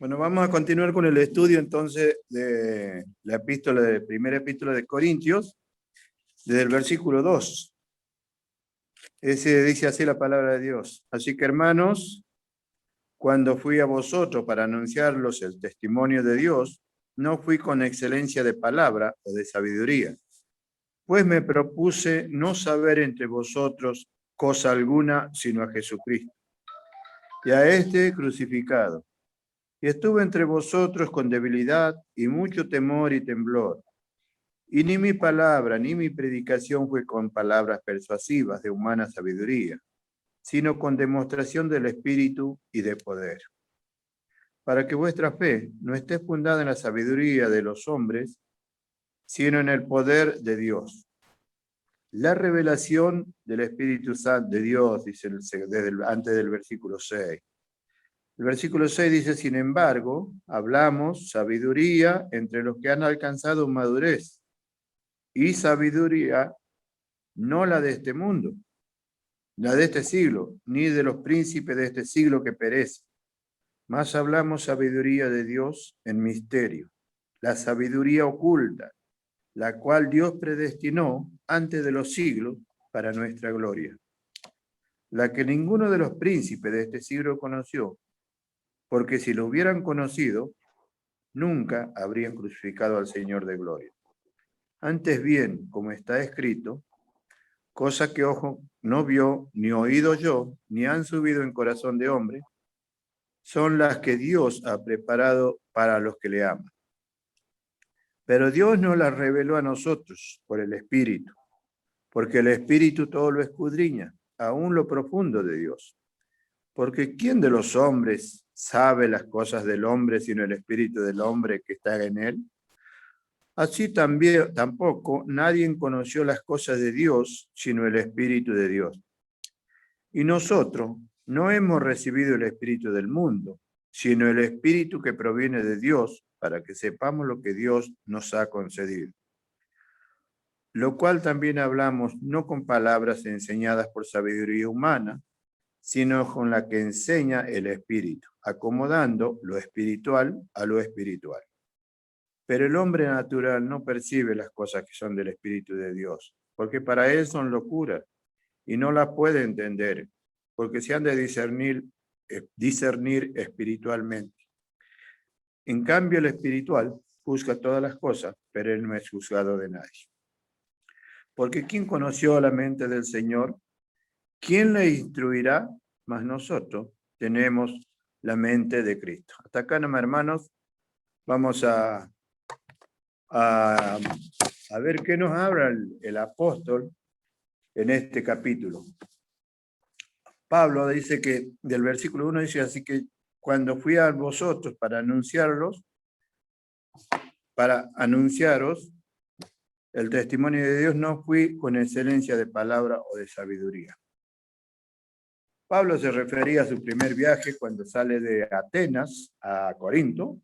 Bueno, vamos a continuar con el estudio entonces de la primera epístola de Corintios, desde el versículo 2. Ese dice así la palabra de Dios. Así que, hermanos, cuando fui a vosotros para anunciarlos el testimonio de Dios, no fui con excelencia de palabra o de sabiduría, pues me propuse no saber entre vosotros cosa alguna sino a Jesucristo y a este crucificado. Y estuve entre vosotros con debilidad y mucho temor y temblor. Y ni mi palabra ni mi predicación fue con palabras persuasivas de humana sabiduría, sino con demostración del Espíritu y de poder, para que vuestra fe no esté fundada en la sabiduría de los hombres, sino en el poder de Dios. La revelación del Espíritu Santo de Dios, dice antes del versículo 6. El versículo 6 dice, sin embargo, hablamos sabiduría entre los que han alcanzado madurez, y sabiduría no la de este mundo, la de este siglo, ni de los príncipes de este siglo que perecen. Mas hablamos sabiduría de Dios en misterio, la sabiduría oculta, la cual Dios predestinó antes de los siglos para nuestra gloria, la que ninguno de los príncipes de este siglo conoció, porque si lo hubieran conocido, nunca habrían crucificado al Señor de gloria. Antes bien, como está escrito, cosa que ojo no vio, ni oído oyó, ni han subido en corazón de hombre, son las que Dios ha preparado para los que le aman. Pero Dios no las reveló a nosotros por el Espíritu, porque el Espíritu todo lo escudriña, aún lo profundo de Dios. Porque ¿quién de los hombres sabe las cosas del hombre sino el Espíritu del hombre que está en él? Así también tampoco nadie conoció las cosas de Dios sino el Espíritu de Dios. Y nosotros no hemos recibido el Espíritu del mundo, sino el Espíritu que proviene de Dios, para que sepamos lo que Dios nos ha concedido. Lo cual también hablamos no con palabras enseñadas por sabiduría humana, sino con la que enseña el Espíritu, acomodando lo espiritual a lo espiritual. Pero el hombre natural no percibe las cosas que son del Espíritu de Dios, porque para él son locuras y no las puede entender, porque se han de discernir espiritualmente. En cambio, el espiritual juzga todas las cosas, pero él no es juzgado de nadie. Porque ¿quién conoció la mente del Señor? ¿Quién le instruirá? Mas nosotros tenemos la mente de Cristo. Hasta acá, hermanos, vamos a ver qué nos habla el apóstol en este capítulo. Pablo dice que, del versículo 1 dice, así que cuando fui a vosotros para anunciaros el testimonio de Dios, no fui con excelencia de palabra o de sabiduría. Pablo se refería a su primer viaje cuando sale de Atenas a Corinto,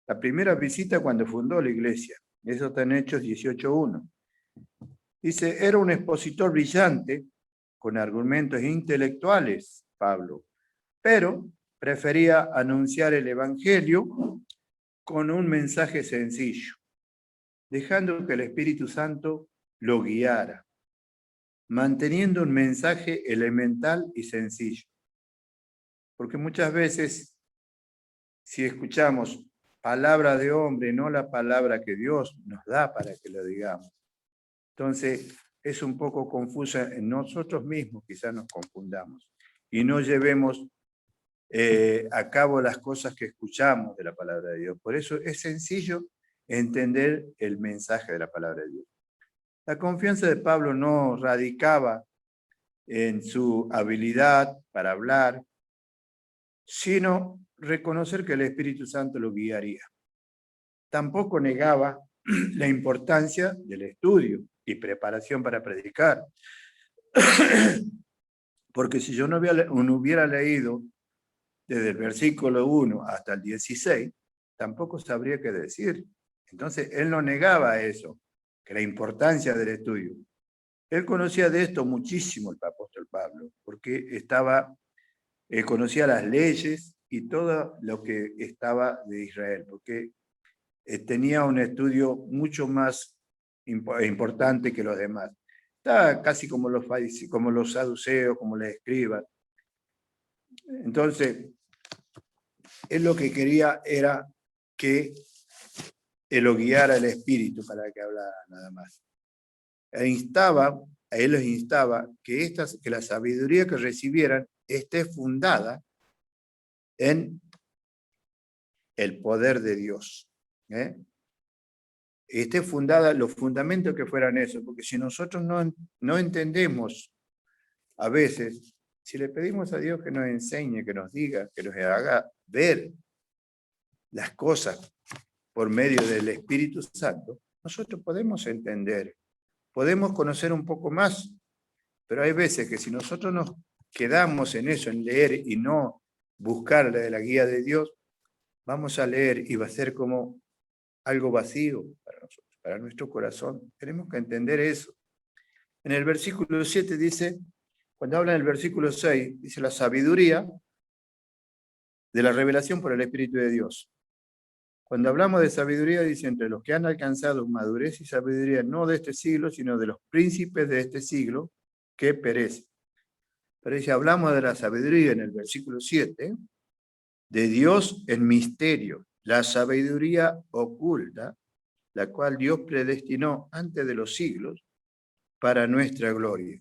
la primera visita cuando fundó la iglesia. Eso está en Hechos 18:1. Dice, era un expositor brillante, con argumentos intelectuales, Pablo, pero prefería anunciar el Evangelio con un mensaje sencillo, dejando que el Espíritu Santo lo guiara, manteniendo un mensaje elemental y sencillo. Porque muchas veces, si escuchamos palabra de hombre, no la palabra que Dios nos da para que lo digamos, entonces es un poco confusa en nosotros mismos, quizás nos confundamos y no llevemos a cabo las cosas que escuchamos de la palabra de Dios. Por eso es sencillo entender el mensaje de la palabra de Dios. La confianza de Pablo no radicaba en su habilidad para hablar, sino reconocer que el Espíritu Santo lo guiaría. Tampoco negaba la importancia del estudio y preparación para predicar. Porque si yo no hubiera leído desde el versículo 1 hasta el 16, tampoco sabría qué decir. Entonces, él no negaba eso, que la importancia del estudio. Él conocía de esto muchísimo el apóstol Pablo, porque conocía las leyes y todo lo que estaba de Israel, porque tenía un estudio mucho más importante que los demás. Está casi como los saduceos, como los escribas. Entonces, él lo que quería era que él lo guiara el Espíritu para que hablara nada más. Él les instaba que la sabiduría que recibieran esté fundada en el poder de Dios. Esté fundada, los fundamentos que fueran eso, porque si nosotros no entendemos a veces, si le pedimos a Dios que nos enseñe, que nos diga, que nos haga ver las cosas por medio del Espíritu Santo, nosotros podemos entender, podemos conocer un poco más, pero hay veces que si nosotros nos quedamos en eso, en leer y no buscar la guía de Dios, vamos a leer y va a ser como algo vacío para nosotros, para nuestro corazón. Tenemos que entender eso. En el versículo 7 dice, cuando habla en el versículo 6, dice la sabiduría de la revelación por el Espíritu de Dios. Cuando hablamos de sabiduría, dice, entre los que han alcanzado madurez y sabiduría, no de este siglo, sino de los príncipes de este siglo, que perecen. Pero si hablamos de la sabiduría en el versículo 7, de Dios en misterio, la sabiduría oculta, la cual Dios predestinó antes de los siglos para nuestra gloria.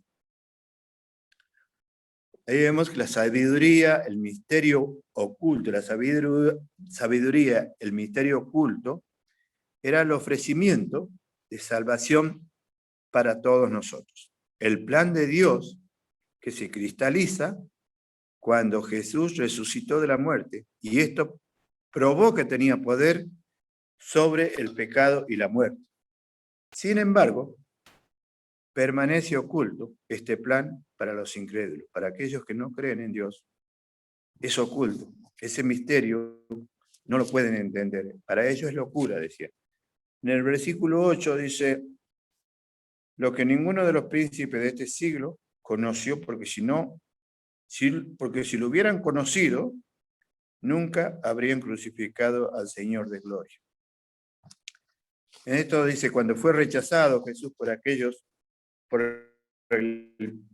Ahí vemos que la sabiduría, el misterio oculto, la sabiduría, el misterio oculto, era el ofrecimiento de salvación para todos nosotros. El plan de Dios que se cristaliza cuando Jesús resucitó de la muerte, y esto probó que tenía poder sobre el pecado y la muerte. Sin embargo, permanece oculto este plan para los incrédulos, para aquellos que no creen en Dios. Es oculto, ese misterio no lo pueden entender. Para ellos es locura, decía. En el versículo 8 dice, lo que ninguno de los príncipes de este siglo conoció, porque si lo hubieran conocido, nunca habrían crucificado al Señor de gloria. En esto dice, cuando fue rechazado Jesús por aquellos, por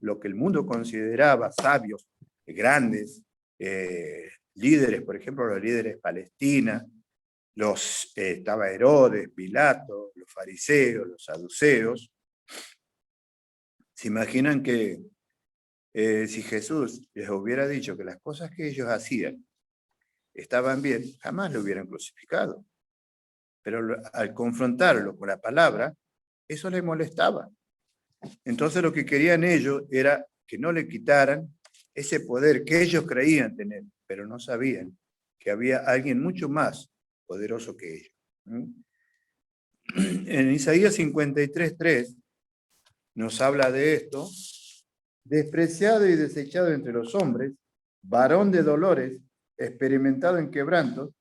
lo que el mundo consideraba sabios, grandes, líderes, por ejemplo, los líderes palestinos, estaba Herodes, Pilato, los fariseos, los saduceos. ¿Se imaginan que si Jesús les hubiera dicho que las cosas que ellos hacían estaban bien, jamás lo hubieran crucificado? Pero al confrontarlo con la palabra, eso les molestaba. Entonces lo que querían ellos era que no le quitaran ese poder que ellos creían tener, pero no sabían que había alguien mucho más poderoso que ellos. En Isaías 53:3 nos habla de esto: despreciado y desechado entre los hombres, varón de dolores, experimentado en quebrantos,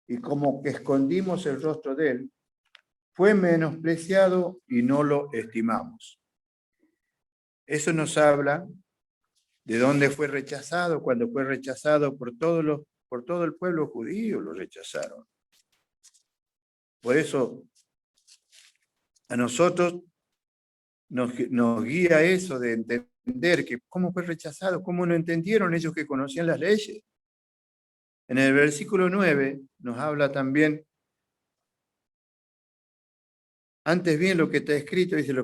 y como que escondimos el rostro de él, fue menospreciado y no lo estimamos. Eso nos habla de dónde fue rechazado, cuando fue rechazado por todo el pueblo judío, lo rechazaron. Por eso a nosotros nos guía eso de entender que cómo fue rechazado, cómo no entendieron ellos que conocían las leyes. En el versículo 9 nos habla también, antes bien lo que está escrito, dice,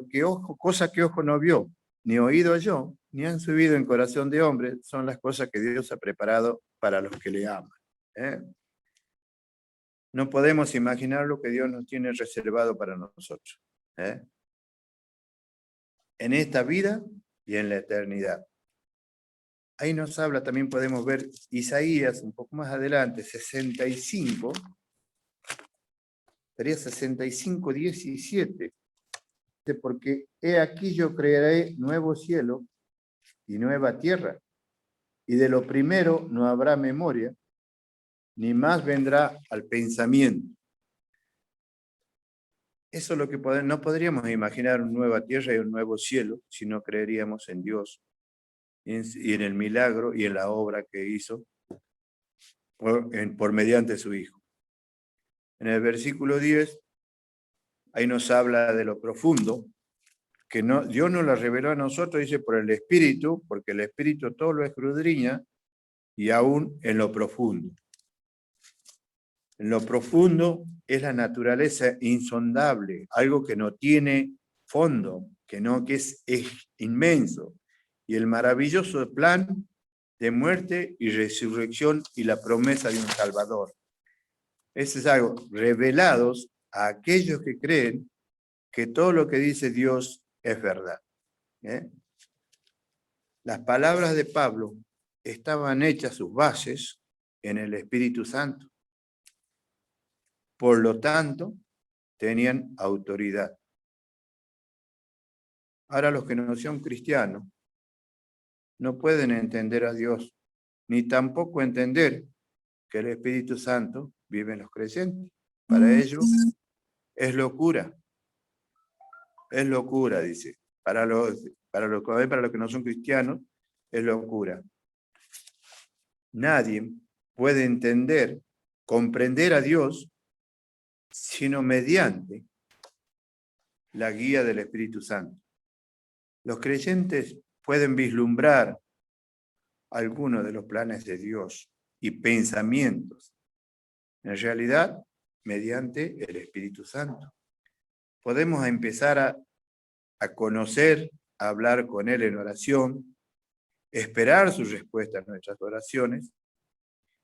cosa que ojo no vio, ni oído oyó, ni han subido en corazón de hombre, son las cosas que Dios ha preparado para los que le aman. No podemos imaginar lo que Dios nos tiene reservado para nosotros. En esta vida y en la eternidad. Ahí nos habla, también podemos ver Isaías, un poco más adelante, 65, sería 65:17. Porque he aquí yo crearé nuevo cielo y nueva tierra, y de lo primero no habrá memoria, ni más vendrá al pensamiento. Eso es lo que no podríamos imaginar, una nueva tierra y un nuevo cielo si no creeríamos en Dios y en el milagro y en la obra que hizo por mediante su Hijo. En el versículo 10, ahí nos habla de lo profundo, que Dios nos lo reveló a nosotros, dice, por el Espíritu, porque el Espíritu todo lo escudriña, y aún en lo profundo. En lo profundo es la naturaleza insondable, algo que no tiene fondo, que es inmenso, y el maravilloso plan de muerte y resurrección y la promesa de un Salvador. Ese es algo revelados a aquellos que creen que todo lo que dice Dios es verdad. Las palabras de Pablo estaban hechas sus bases en el Espíritu Santo. Por lo tanto, tenían autoridad. Ahora los que no son cristianos no pueden entender a Dios, ni tampoco entender que el Espíritu Santo vive en los creyentes. Para ellos es locura. Es locura, dice. Para los que no son cristianos, es locura. Nadie puede entender, comprender a Dios, sino mediante la guía del Espíritu Santo. Los creyentes pueden vislumbrar algunos de los planes de Dios y pensamientos, en realidad, mediante el Espíritu Santo. Podemos empezar a conocer, a hablar con Él en oración, esperar sus respuestas a nuestras oraciones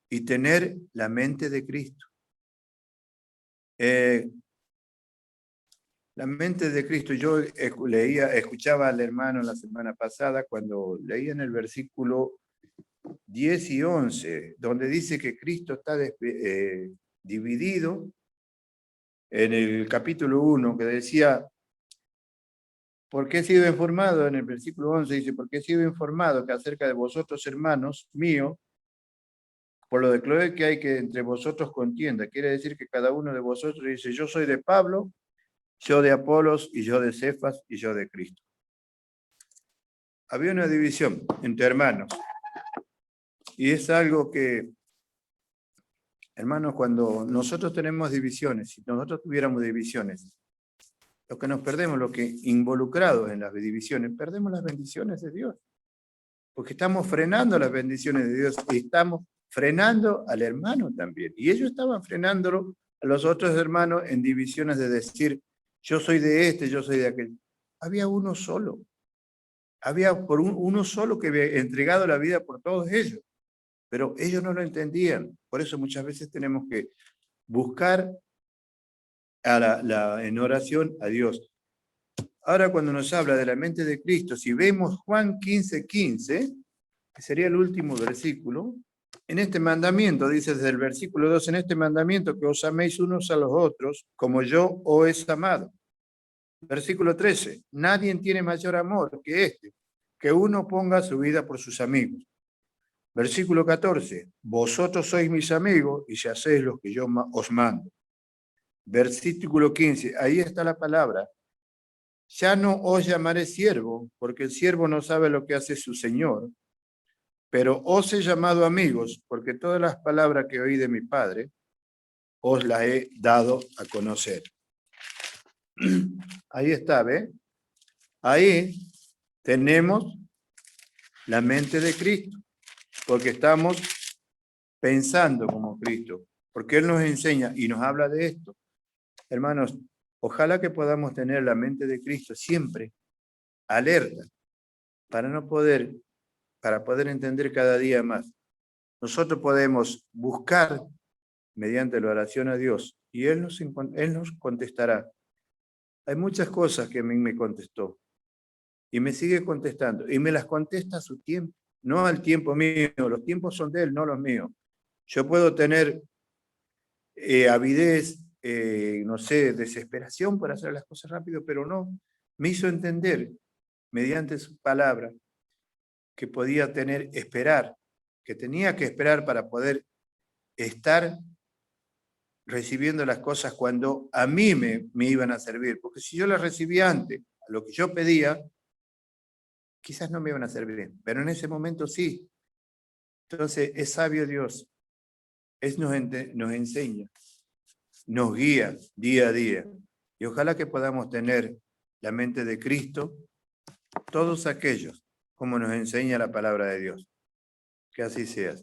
y tener la mente de Cristo. La mente de Cristo, yo escuchaba al hermano la semana pasada cuando leía en el versículo 10 y 11, donde dice que Cristo está dividido en el capítulo 1, que decía, ¿por qué he sido informado? En el versículo 11 dice, ¿por qué he sido informado que acerca de vosotros, hermanos míos, por lo de Cloé que hay que entre vosotros contienda? Quiere decir que cada uno de vosotros dice, yo soy de Pablo, yo de Apolos, y yo de Cefas, y yo de Cristo. Había una división entre hermanos. Y es algo que, hermanos, cuando nosotros tenemos divisiones, si nosotros tuviéramos divisiones, lo que nos perdemos, lo que involucrados en las divisiones, perdemos las bendiciones de Dios. Porque estamos frenando las bendiciones de Dios y estamos frenando al hermano también. Y ellos estaban frenándolo a los otros hermanos en divisiones de decir, yo soy de este, yo soy de aquel. Había uno solo. Había uno solo que había entregado la vida por todos ellos. Pero ellos no lo entendían. Por eso muchas veces tenemos que buscar en oración a Dios. Ahora cuando nos habla de la mente de Cristo, si vemos Juan 15:15, que sería el último versículo, en este mandamiento, dice desde el versículo 2, en este mandamiento que os améis unos a los otros, como yo os he amado. Versículo 13, nadie tiene mayor amor que este, que uno ponga su vida por sus amigos. Versículo 14, vosotros sois mis amigos y si hacéis lo que yo os mando. Versículo 15, ahí está la palabra. Ya no os llamaré siervo, porque el siervo no sabe lo que hace su señor, pero os he llamado amigos, porque todas las palabras que oí de mi Padre, os las he dado a conocer. Ahí está, ¿ve? Ahí tenemos la mente de Cristo, porque estamos pensando como Cristo, porque Él nos enseña y nos habla de esto. Hermanos, ojalá que podamos tener la mente de Cristo siempre alerta para poder entender cada día más. Nosotros podemos buscar mediante la oración a Dios y Él nos contestará. Hay muchas cosas que a mí me contestó y me sigue contestando y me las contesta a su tiempo, no al tiempo mío. Los tiempos son de Él, no los míos. Yo puedo tener avidez, no sé, desesperación por hacer las cosas rápido, pero no. Me hizo entender, mediante su palabra, que podía esperar, que tenía que esperar para poder estar recibiendo las cosas cuando a mí me iban a servir. Porque si yo las recibía antes, a lo que yo pedía, quizás no me iban a servir, pero en ese momento sí. Entonces es sabio Dios nos enseña, nos guía día a día. Y ojalá que podamos tener la mente de Cristo, todos aquellos, como nos enseña la palabra de Dios. Que así sea.